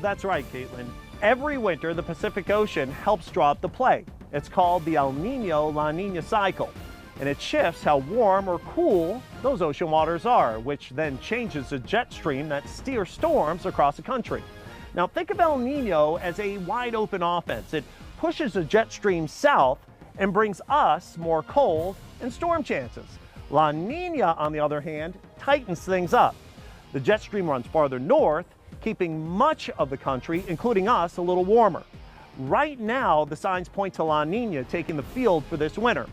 That's right, Caitlin. Every winter, the Pacific Ocean helps draw up the play. It's called the El Nino-La Nina cycle, and it shifts how warm or cool those ocean waters are, which then changes the jet stream that steers storms across the country. Now, think of El Nino as a wide open offense. It pushes the jet stream south and brings us more cold and storm chances. La Nina, on the other hand, tightens things up. The jet stream runs farther north, keeping much of the country, including us, a little warmer. Right now, the signs point to La Nina taking the field for this winter.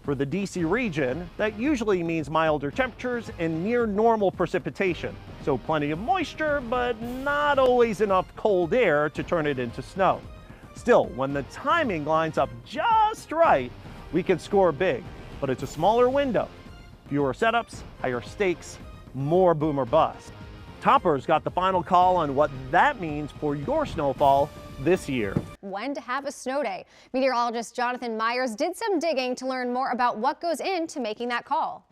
For the DC region, that usually means milder temperatures and near normal precipitation. So plenty of moisture, but not always enough cold air to turn it into snow. Still, when the timing lines up just right, we can score big, but it's a smaller window. Fewer setups, higher stakes, more boom or bust. Toppers got the final call on what that means for your snowfall this year. When to have a snow day. Meteorologist Jonathan Myers did some digging to learn more about what goes into making that call.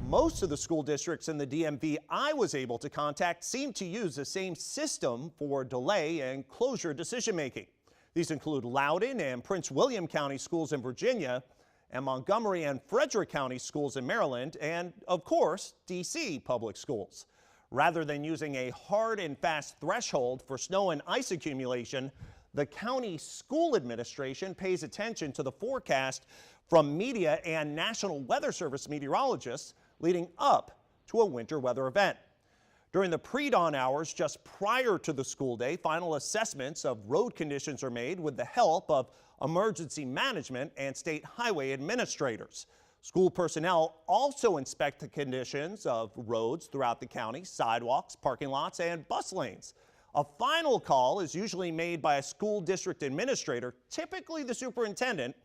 Most of the school districts in the DMV I was able to contact seem to use the same system for delay and closure decision making. These include Loudoun and Prince William County schools in Virginia, and Montgomery and Frederick County schools in Maryland, and of course, DC public schools. Rather than using a hard and fast threshold for snow and ice accumulation, the county school administration pays attention to the forecast from media and National Weather Service meteorologists leading up to a winter weather event. During the pre-dawn hours just prior to the school day, final assessments of road conditions are made with the help of emergency management and state highway administrators. School personnel also inspect the conditions of roads throughout the county, sidewalks, parking lots, and bus lanes. A final call is usually made by a school district administrator, typically the superintendent,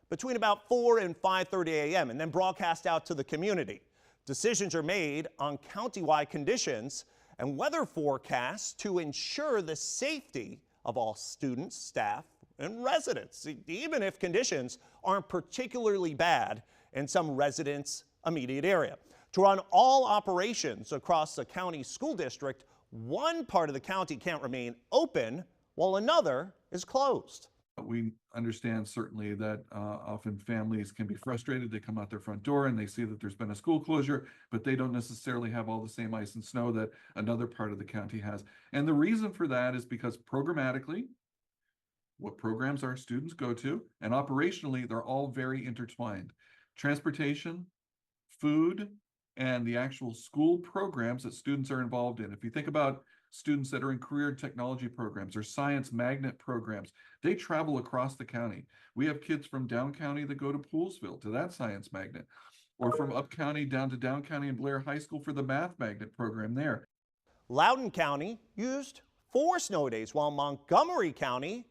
between about 4 and 5:30 a.m. and then broadcast out to the community. Decisions are made on countywide conditions and weather forecasts to ensure the safety of all students, staff, and residents, even if conditions aren't particularly bad in some residents' immediate area. To run all operations across the county school district, one part of the county can't remain open while another is closed. We understand certainly that often families can be frustrated. They come out their front door and they see that there's been a school closure, but they don't necessarily have all the same ice and snow that another part of the county has. And the reason for that is because programmatically, what programs our students go to, and operationally, they're all very intertwined. Transportation, food, and the actual school programs that students are involved in. If you think about students that are in career and technology programs or science magnet programs, they travel across the county. We have kids from down county that go to Poolsville to that science magnet, or from up county down to down county and Blair High School for the math magnet program there. Loudoun County used 4 snow days, while Montgomery County,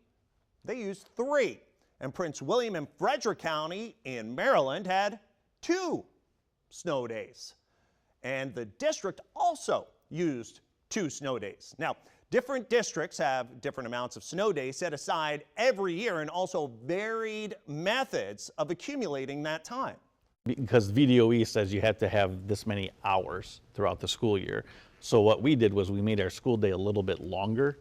they used 3. And Prince William and Frederick County in Maryland had 2 snow days. And the district also used 2 snow days. Now, different districts have different amounts of snow days set aside every year and also varied methods of accumulating that time. Because VDOE says you have to have this many hours throughout the school year. So what we did was we made our school day a little bit longer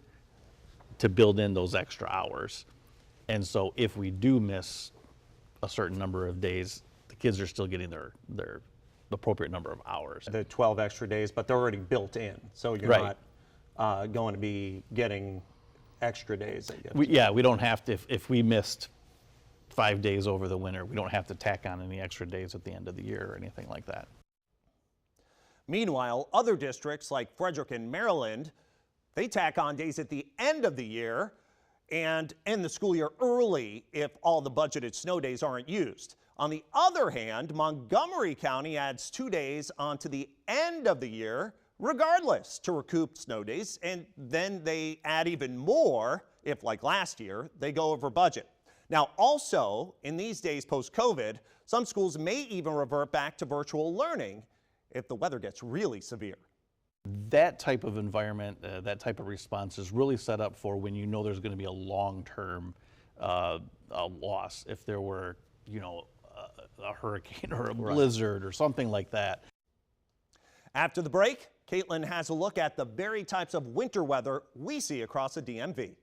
to build in those extra hours. And so if we do miss a certain number of days, the kids are still getting their appropriate number of hours. The 12 extra days, but they're already built in. So you're Right. not going to be getting extra days. We don't have to, if we missed 5 days over the winter, we don't have to tack on any extra days at the end of the year or anything like that. Meanwhile, other districts like Frederick and Maryland, they tack on days at the end of the year and end the school year early if all the budgeted snow days aren't used. On the other hand, Montgomery County adds 2 days onto the end of the year regardless to recoup snow days, and then they add even more if, like last year, they go over budget. Now, also, in these days post-COVID, some schools may even revert back to virtual learning if the weather gets really severe. That type of environment, that type of response is really set up for when you know there's going to be a long-term loss. If there were, a hurricane or a blizzard or something like that. After the break, Caitlin has a look at the very types of winter weather we see across the DMV.